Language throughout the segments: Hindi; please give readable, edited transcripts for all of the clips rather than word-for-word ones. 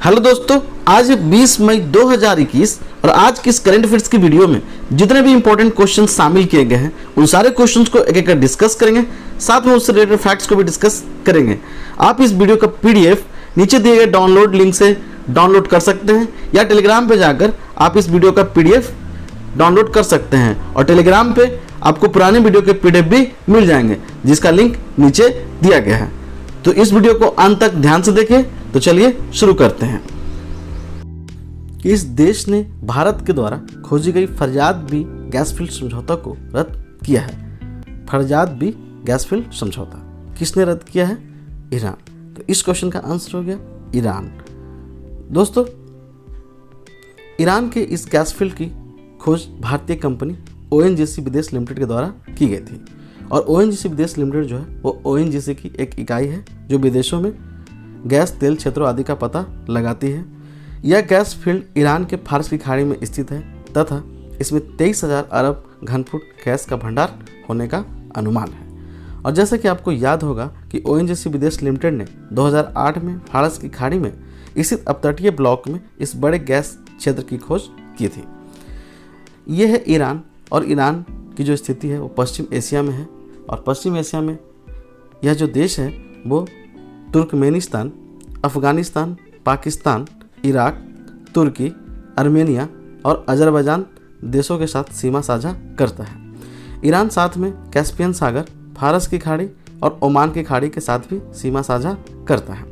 हेलो दोस्तों, आज है 20 मई 2021 और आज की इस करंट अफेयर्स की वीडियो में जितने भी इंपॉर्टेंट क्वेश्चन शामिल किए गए हैं उन सारे क्वेश्चंस को एक एक डिस्कस करेंगे। साथ में उससे रिलेटेड फैक्ट्स को भी डिस्कस करेंगे। आप इस वीडियो का पीडीएफ नीचे दिए गए डाउनलोड लिंक से डाउनलोड कर सकते हैं या टेलीग्राम पे जाकर आप इस वीडियो का पीडीएफ डाउनलोड कर सकते हैं और टेलीग्राम पे आपको पुराने वीडियो के पीडीएफ भी मिल जाएंगे जिसका लिंक नीचे दिया गया है। तो इस वीडियो को अंत तक ध्यान से देखिए। तो चलिए शुरू करते हैं। इस देश ने भारत के द्वारा खोजी गई फरजाद बी गैस फील्ड समझौता को रद्द किया है। फरजाद बी गैस फील्ड समझौता किसने रद्द किया है? ईरान। तो इस क्वेश्चन का आंसर हो गया ईरान। दोस्तों, ईरान के इस गैस फील्ड की खोज भारतीय कंपनी ओएनजीसी विदेश लिमिटेड के द्वारा की गई थी और ओएनजीसी विदेश लिमिटेड जो है वो ओएनजीसी की एक इकाई है जो विदेशों में गैस, तेल क्षेत्रों आदि का पता लगाती है। यह गैस फील्ड ईरान के फारस की खाड़ी में स्थित है तथा इसमें 23,000 अरब घनफुट गैस का भंडार होने का अनुमान है। और जैसा कि आपको याद होगा कि ओएनजीसी विदेश लिमिटेड ने 2008 में फारस की खाड़ी में स्थित अपतटीय ब्लॉक में इस बड़े गैस क्षेत्र की खोज की थी। यह है ईरान और ईरान की जो स्थिति है वो पश्चिम एशिया में है और पश्चिम एशिया में यह जो देश है वो तुर्कमेनिस्तान, अफ़गानिस्तान, पाकिस्तान, इराक, तुर्की, आर्मेनिया और अज़रबैजान देशों के साथ सीमा साझा करता है। ईरान साथ में कैस्पियन सागर, फारस की खाड़ी और ओमान की खाड़ी के साथ भी सीमा साझा करता है।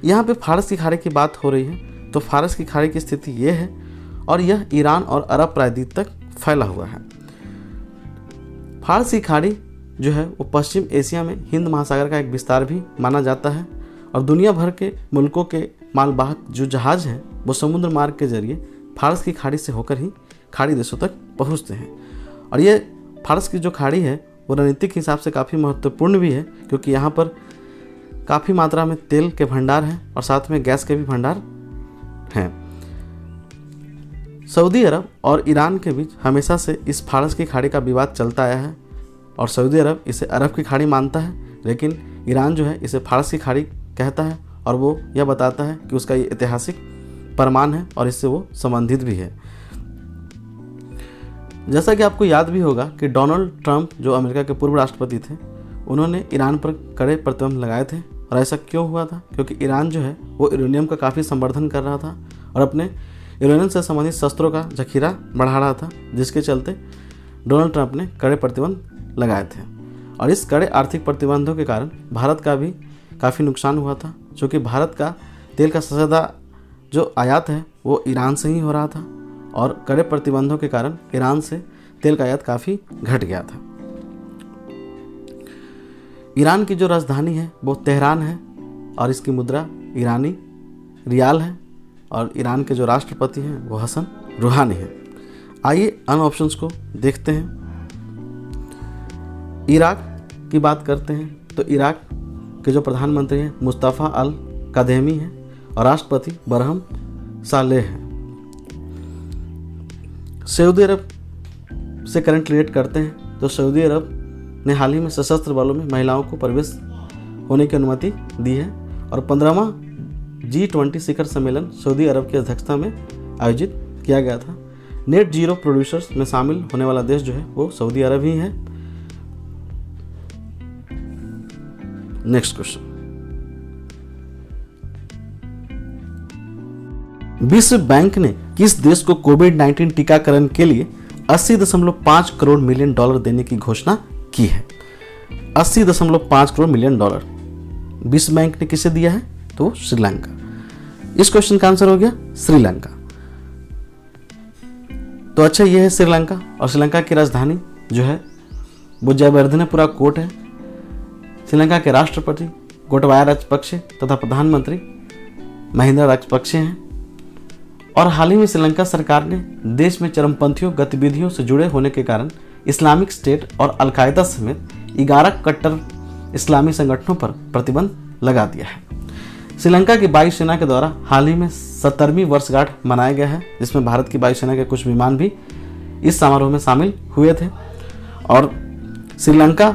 यहाँ पे फारस की खाड़ी की बात हो रही है तो फारस की खाड़ी की स्थिति ये है और यह ईरान और अरब प्रायद्वीप तक फैला हुआ है। फारस की खाड़ी जो है वो पश्चिम एशिया में हिंद महासागर का एक विस्तार भी माना जाता है और दुनिया भर के मुल्कों के मालवाहक जो जहाज़ हैं वो समुद्र मार्ग के जरिए फारस की खाड़ी से होकर ही खाड़ी देशों तक पहुंचते हैं। और ये फारस की जो खाड़ी है वो रणनीतिक हिसाब से काफ़ी महत्वपूर्ण भी है क्योंकि यहाँ पर काफ़ी मात्रा में तेल के भंडार हैं और साथ में गैस के भी भंडार हैं। सऊदी अरब और ईरान के बीच हमेशा से इस फारस की खाड़ी का विवाद चलता आया है और सऊदी अरब इसे अरब की खाड़ी मानता है लेकिन ईरान जो है इसे फारस की खाड़ी कहता है और वो यह बताता है कि उसका ये ऐतिहासिक प्रमाण है और इससे वो संबंधित भी है। जैसा कि आपको याद भी होगा कि डोनाल्ड ट्रंप जो अमेरिका के पूर्व राष्ट्रपति थे उन्होंने ईरान पर कड़े प्रतिबंध लगाए थे। और ऐसा क्यों हुआ था? क्योंकि ईरान जो है वो यूरेनियम का काफ़ी संवर्धन कर रहा था और अपने यूरेनियम से संबंधित शस्त्रों का जखीरा बढ़ा रहा था, जिसके चलते डोनाल्ड ट्रंप ने कड़े प्रतिबंध लगाए थे। और इस कड़े आर्थिक प्रतिबंधों के कारण भारत का भी काफ़ी नुकसान हुआ था क्योंकि भारत का तेल का सबसे ज़्यादा जो आयात है वो ईरान से ही हो रहा था और कड़े प्रतिबंधों के कारण ईरान से तेल का आयात काफ़ी घट गया था। ईरान की जो राजधानी है वो तेहरान है और इसकी मुद्रा ईरानी रियाल है और ईरान के जो राष्ट्रपति हैं वो हसन रूहानी हैं। आइए अन ऑप्शंस को देखते हैं। इराक की बात करते हैं तो इराक के जो प्रधानमंत्री हैं मुस्तफ़ा अल कादेमी हैं और राष्ट्रपति बरहम सालेह हैं। सऊदी अरब से करंट रिलेट करते हैं तो सऊदी अरब ने हाल ही में सशस्त्र बलों में महिलाओं को प्रवेश होने की अनुमति दी है और 15वां G20 शिखर सम्मेलन सऊदी अरब की अध्यक्षता में आयोजित किया गया था। नेट जीरो प्रोड्यूसर्स में शामिल होने वाला देश जो है वो सऊदी अरब ही है। नेक्स्ट क्वेश्चन, विश्व बैंक ने किस देश को कोविड-19 टीकाकरण के लिए 80.5 करोड़ मिलियन डॉलर देने की घोषणा की है? 80.5 करोड़ मिलियन डॉलर विश्व बैंक ने किसे दिया है? तो श्रीलंका। इस क्वेश्चन का आंसर हो गया श्रीलंका। तो अच्छा, ये है श्रीलंका और श्रीलंका की राजधानी जो है वो जयवर्धनेपुरा कोट है। श्रीलंका के राष्ट्रपति गोटाबाया राजपक्षे तथा प्रधानमंत्री महिंदा राजपक्षे हैं और हाल ही में श्रीलंका सरकार ने देश में चरमपंथियों गतिविधियों से जुड़े होने के कारण इस्लामिक स्टेट और अलकायदा समेत 11 कट्टर इस्लामी संगठनों पर प्रतिबंध लगा दिया है। श्रीलंका की वायुसेना के द्वारा हाल ही में 70वीं वर्षगांठ मनाया गया है जिसमें भारत की वायुसेना के कुछ विमान भी इस समारोह में शामिल हुए थे। और श्रीलंका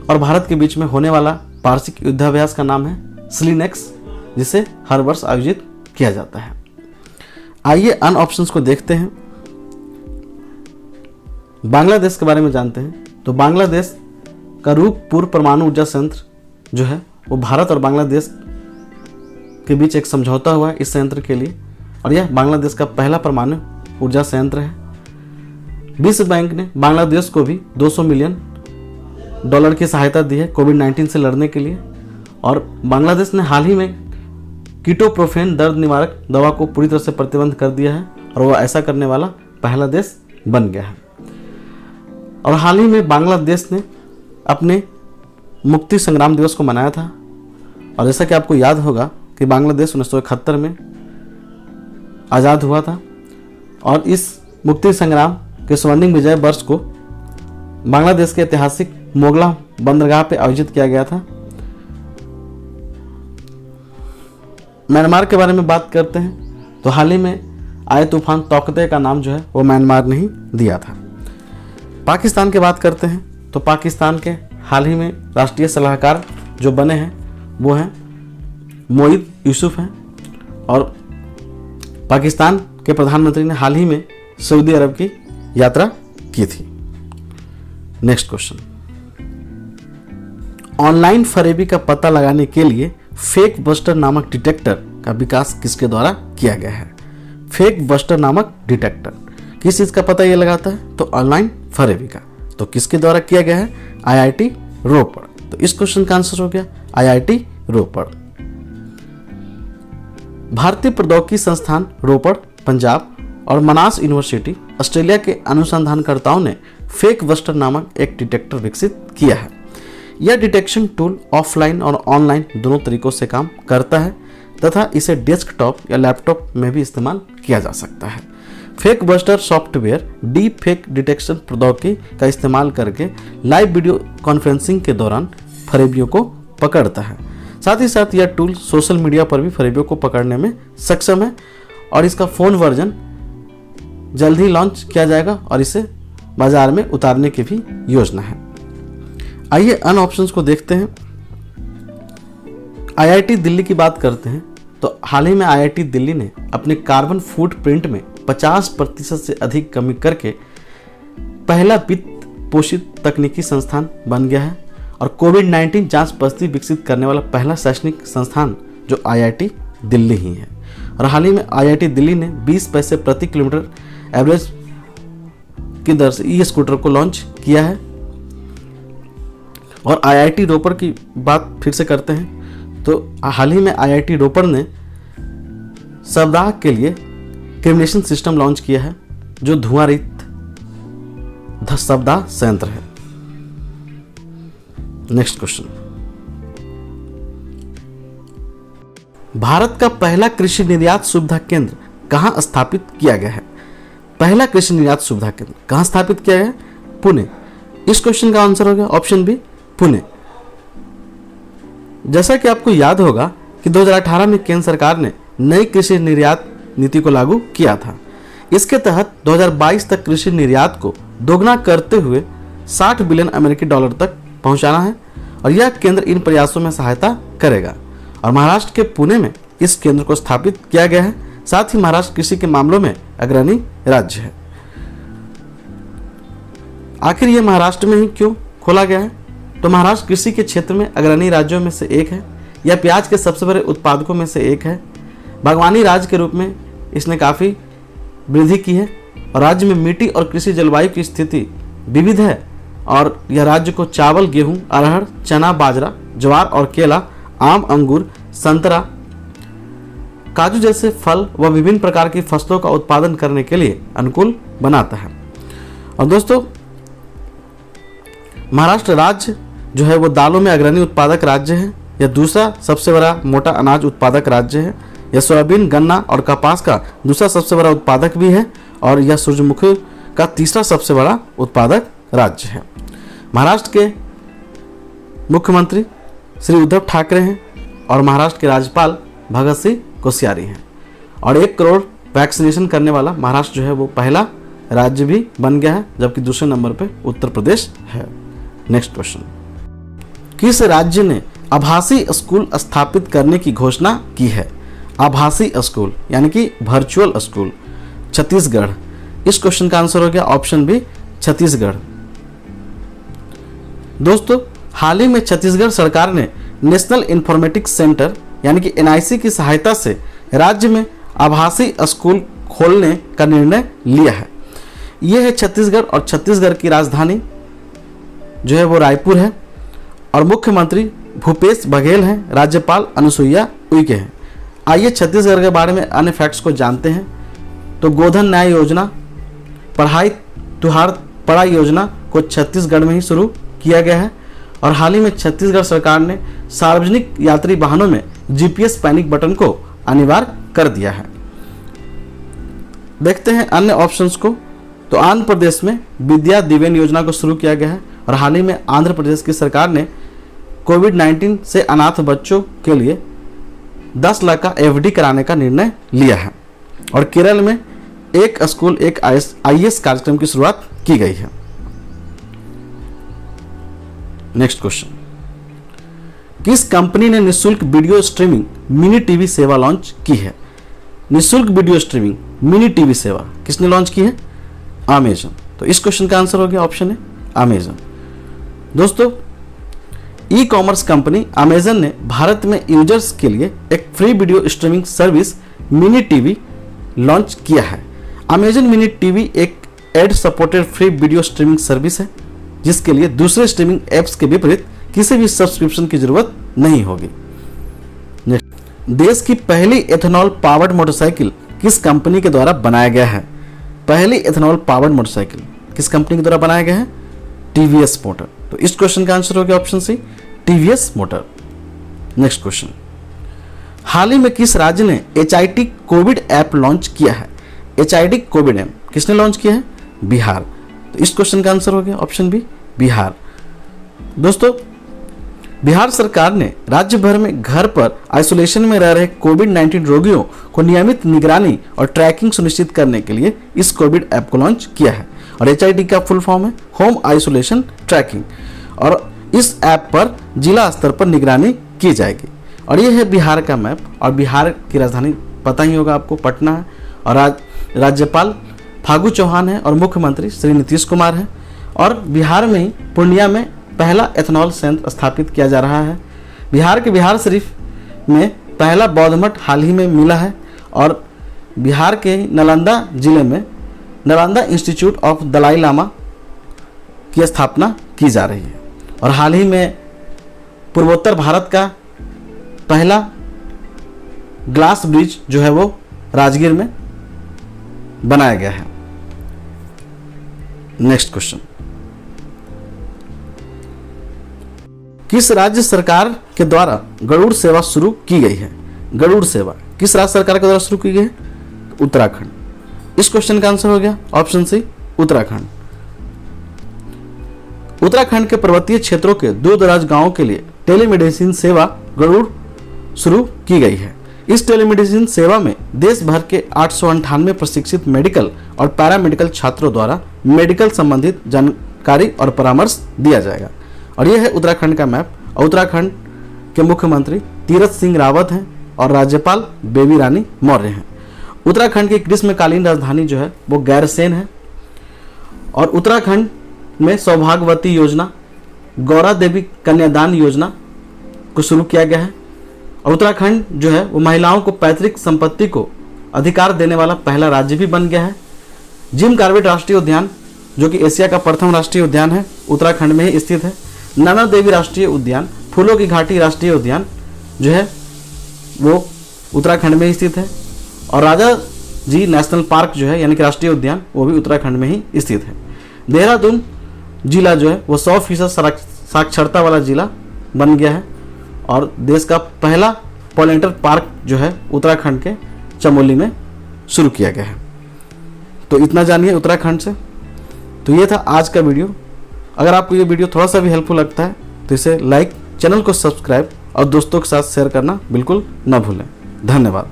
और भारत के बीच में होने वाला वार्षिक युद्धाभ्यास का नाम है स्लिनेक्स, जिसे हर वर्ष आयोजित किया जाता है। आइए अन्य ऑप्शंस को देखते हैं। बांग्लादेश के बारे में जानते हैं। तो बांग्लादेश का रूपपुर परमाणु ऊर्जा संयंत्र जो है वो भारत और बांग्लादेश के बीच एक समझौता हुआ है इस संयंत्र के लिए, और यह बांग्लादेश का पहला परमाणु ऊर्जा संयंत्र है। विश्व बैंक ने बांग्लादेश को भी $200 मिलियन की सहायता दी है कोविड-19 से लड़ने के लिए, और बांग्लादेश ने हाल ही में कीटोप्रोफेन दर्द निवारक दवा को पूरी तरह से प्रतिबंध कर दिया है और वह ऐसा करने वाला पहला देश बन गया है। और हाल ही में बांग्लादेश ने अपने मुक्ति संग्राम दिवस को मनाया था, और जैसा कि आपको याद होगा कि बांग्लादेश 1971 में आज़ाद हुआ था, और इस मुक्ति संग्राम के स्वर्णिम विजय वर्ष को बांग्लादेश के ऐतिहासिक मोगला बंदरगाह पर आयोजित किया गया था। म्यांमार के बारे में बात करते हैं। तो हाल ही में आए तूफान तौकते का नाम जो है वो म्यांमार ने ही दिया था। पाकिस्तान की बात करते हैं। तो पाकिस्तान के हाल ही में राष्ट्रीय सलाहकार जो बने हैं वो हैं मोईद यूसुफ हैं, और पाकिस्तान के प्रधानमंत्री ने हाल ही में सऊदी अरब की यात्रा की थी। नेक्स्ट क्वेश्चन, ऑनलाइन फरेबी का पता लगाने के लिए फेक बस्टर नामक डिटेक्टर का विकास किसके द्वारा किया गया है? फेक बस्टर नामक डिटेक्टर किस चीज का पता ये लगाता है? तो ऑनलाइन फरेबी का। तो किसके द्वारा किया गया है? IIT रोपड़। तो इस क्वेश्चन का आंसर हो गया IIT रोपड़। भारतीय प्रौद्योगिकी संस्थान रोपड़ पंजाब और मनास यूनिवर्सिटी ऑस्ट्रेलिया के अनुसंधानकर्ताओं ने फेक बस्टर नामक एक डिटेक्टर विकसित किया है। यह डिटेक्शन टूल ऑफलाइन और ऑनलाइन दोनों तरीकों से काम करता है तथा इसे डेस्कटॉप या लैपटॉप में भी इस्तेमाल किया जा सकता है। Fake buster software deep fake detection प्रौद्योगिकी का इस्तेमाल करके लाइव वीडियो कॉन्फ्रेंसिंग के दौरान फरेबियों को पकड़ता है। साथ ही साथ यह टूल सोशल मीडिया पर भी फरेबियों को पकड़ने में सक्षम है, और इसका फ़ोन वर्जन जल्द ही लॉन्च किया जाएगा और इसे बाजार में उतारने की भी योजना है। आइए अन्य ऑप्शंस को देखते हैं। IIT दिल्ली की बात करते हैं। तो हाल ही में IIT दिल्ली ने अपने कार्बन फुटप्रिंट में 50% से अधिक कमी करके पहला वित्त पोषित तकनीकी संस्थान बन गया है, और कोविड-19 जांच पद्धति विकसित करने वाला पहला शैक्षणिक संस्थान जो IIT दिल्ली ही है। और हाल ही में IIT दिल्ली ने 20 पैसे प्रति किलोमीटर एवरेज की दर से ई-स्कूटर को लॉन्च किया है। और IIT रोपड़ की बात फिर से करते हैं। तो हाल ही में IIT रोपड़ ने सप्ताह के लिए क्रिमिनेशन सिस्टम लॉन्च किया है जो धुआं रहित सप्ताह संयंत्र है। नेक्स्ट क्वेश्चन, भारत का पहला कृषि निर्यात सुविधा केंद्र कहां स्थापित किया गया है? पहला कृषि निर्यात सुविधा केंद्र कहां स्थापित किया गया है? पुणे। इस क्वेश्चन का आंसर हो गया ऑप्शन बी, पुणे। जैसा कि आपको याद होगा कि 2018 में केंद्र सरकार ने नई कृषि निर्यात नीति को लागू किया था। इसके तहत 2022 तक कृषि निर्यात को दोगुना करते हुए $60 बिलियन तक पहुंचाना है, और यह केंद्र इन प्रयासों में सहायता करेगा। और महाराष्ट्र के पुणे में इस केंद्र को स्थापित किया गया है। साथ ही महाराष्ट्र कृषि के मामलों में अग्रणी राज्य है। आखिर यह महाराष्ट्र में ही क्यों खोला गया है? तो महाराष्ट्र कृषि के क्षेत्र में अग्रणी राज्यों में से एक है। यह प्याज के सबसे बड़े उत्पादकों में से एक है। बागवानी राज्य के रूप में इसने काफ़ी वृद्धि की है, और राज्य में मिट्टी और कृषि जलवायु की स्थिति विविध है, और यह राज्य को चावल, गेहूं, अरहर, चना, बाजरा, ज्वार और केला, आम, अंगूर, संतरा, काजू जैसे फल व विभिन्न प्रकार की फसलों का उत्पादन करने के लिए अनुकूल बनाता है। और दोस्तों, महाराष्ट्र राज्य जो है वो दालों में अग्रणी उत्पादक राज्य है। यह दूसरा सबसे बड़ा मोटा अनाज उत्पादक राज्य है। यह सोयाबीन, गन्ना और कपास का दूसरा सबसे बड़ा उत्पादक भी है, और यह सूरजमुखी का तीसरा सबसे बड़ा उत्पादक राज्य है। महाराष्ट्र के मुख्यमंत्री श्री उद्धव ठाकरे हैं, और महाराष्ट्र के राज्यपाल भगत सिंह कोश्यारी हैं। और 1 करोड़ वैक्सीनेशन करने वाला महाराष्ट्र जो है वो पहला राज्य भी बन गया है, जबकि दूसरे नंबर पे उत्तर प्रदेश है। नेक्स्ट क्वेश्चन, किस राज्य ने आभासी स्कूल स्थापित करने की घोषणा की है? आभासी स्कूल यानी कि वर्चुअल स्कूल? छत्तीसगढ़। इस क्वेश्चन का आंसर हो गया ऑप्शन बी, छत्तीसगढ़। दोस्तों, हाल ही में छत्तीसगढ़ सरकार ने नेशनल इंफॉर्मेटिक्स सेंटर यानी कि NIC की सहायता से राज्य में आभासी स्कूल खोलने का निर्णय लिया है। यह है छत्तीसगढ़, और छत्तीसगढ़ की राजधानी जो है वो रायपुर है, और मुख्यमंत्री भूपेश बघेल हैं, राज्यपाल अनुसुईया उइके हैं। आइए छत्तीसगढ़ के बारे में अन्य फैक्ट्स को जानते हैं। तो गोधन न्याय योजना, पढ़ाई तुहार पढ़ाई योजना को छत्तीसगढ़ में ही शुरू किया गया है, और हाल ही में छत्तीसगढ़ सरकार ने सार्वजनिक यात्री वाहनों में GPS पैनिक बटन को अनिवार्य कर दिया है। देखते हैं अन्य ऑप्शंस को। तो आंध्र प्रदेश में विद्या दिवेन योजना को शुरू किया गया है, और हाल ही में आंध्र प्रदेश की सरकार ने कोविड-19 से अनाथ बच्चों के लिए 10 लाख का FD कराने का निर्णय लिया है, और केरल में एक स्कूल एक IAS कार्यक्रम की शुरुआत की गई है। नेक्स्ट क्वेश्चन, किस कंपनी ने निःशुल्क वीडियो स्ट्रीमिंग मिनी टीवी सेवा लॉन्च की है? निःशुल्क वीडियो स्ट्रीमिंग मिनी टीवी सेवा किसने लॉन्च की है? अमेजन। तो इस क्वेश्चन का आंसर हो गया ऑप्शन है अमेजन। दोस्तों, ई-कॉमर्स कंपनी अमेजन ने भारत में यूजर्स के लिए एक free video streaming service mini TV launch किया है। अमेजन मिनी टीवी एक ad supported free video streaming service है, जिसके लिए दूसरे स्ट्रीमिंग एप्स के विपरीत किसी भी सब्सक्रिप्शन की जरूरत नहीं होगी। देश की पहली एथेनॉल पावर्ड मोटरसाइकिल किस कंपनी के द्वारा बनाया गया है? पहली एथेनॉल पावर्ड मोटरसाइकिल किस कंपनी के द्वारा बनाया गया है? TVS motor. तो इस क्वेश्चन का आंसर हो गया option C, TVS motor. Next question, हाल ही में किस राज्य ने HIT कोविड ऐप लॉन्च किया है? HIT कोविड ऐप किसने लॉन्च किया है? बिहार। तो इस क्वेश्चन का आंसर हो गया ऑप्शन बी, बिहार। दोस्तों, बिहार सरकार ने राज्य भर में घर पर आइसोलेशन में रह रहे कोविड-19 रोगियों को नियमित निगरानी और ट्रैकिंग सुनिश्चित करने के लिए इस कोविड ऐप को लॉन्च किया है, और HIT का फुल फॉर्म है होम आइसोलेशन ट्रैकिंग, और इस ऐप पर जिला स्तर पर निगरानी की जाएगी। और यह है बिहार का मैप, और बिहार की राजधानी पता ही होगा आपको, पटना है, और राज्यपाल फागू चौहान है, और मुख्यमंत्री श्री नीतीश कुमार है। और बिहार में ही पूर्णिया में पहला एथेनॉल संयंत्र स्थापित किया जा रहा है। बिहार के बिहार शरीफ में पहला बौद्ध मठ हाल ही में मिला है, और बिहार के नालंदा जिले में नालंदा इंस्टीट्यूट ऑफ दलाई लामा की स्थापना की जा रही है। और हाल ही में पूर्वोत्तर भारत का पहला ग्लास ब्रिज जो है वो राजगीर में बनाया गया है। नेक्स्ट क्वेश्चन, किस राज्य सरकार के द्वारा गरुड़ सेवा शुरू की गई है? गरुड़ सेवा किस राज्य सरकार के द्वारा शुरू की गई है? उत्तराखंड। इस क्वेश्चन का आंसर हो गया ऑप्शन सी, उत्तराखंड। उत्तराखंड के पर्वतीय क्षेत्रों के दूर दराज गांवों के लिए टेलीमेडिसिन सेवा गरुड़ शुरू की गई है। इस टेलीमेडिसिन सेवा में देश भर के 898 प्रशिक्षित मेडिकल और पैरामेडिकल छात्रों द्वारा मेडिकल संबंधित जानकारी और परामर्श दिया जाएगा। और यह है उत्तराखंड का मैप, और उत्तराखंड के मुख्यमंत्री तीरथ सिंह रावत हैं, और राज्यपाल बेबी रानी मौर्य हैं। उत्तराखंड की ग्रीष्मकालीन राजधानी जो है वो गैरसेन है, और उत्तराखंड में सौभाग्यवती योजना, गौरा देवी कन्यादान योजना को शुरू किया गया है। और उत्तराखंड जो है वो महिलाओं को पैतृक संपत्ति को अधिकार देने वाला पहला राज्य भी बन गया है। जिम कॉर्बेट राष्ट्रीय उद्यान जो कि एशिया का प्रथम राष्ट्रीय उद्यान है, उत्तराखंड में ही स्थित है। नैना देवी राष्ट्रीय उद्यान, फूलों की घाटी राष्ट्रीय उद्यान जो है वो उत्तराखंड में ही स्थित है। और राजा जी नेशनल पार्क जो है यानी कि राष्ट्रीय उद्यान, वो भी उत्तराखंड में ही स्थित है। देहरादून जिला जो है वो 100% साक्षरता वाला जिला बन गया है, और देश का पहला पॉलिनेटर पार्क जो है उत्तराखंड के चमोली में शुरू किया गया है। तो इतना जानिए उत्तराखंड से। तो ये था आज का वीडियो। अगर आपको ये वीडियो थोड़ा सा भी हेल्पफुल लगता है तो इसे लाइक, चैनल को सब्सक्राइब और दोस्तों के साथ शेयर करना बिल्कुल ना भूलें। धन्यवाद।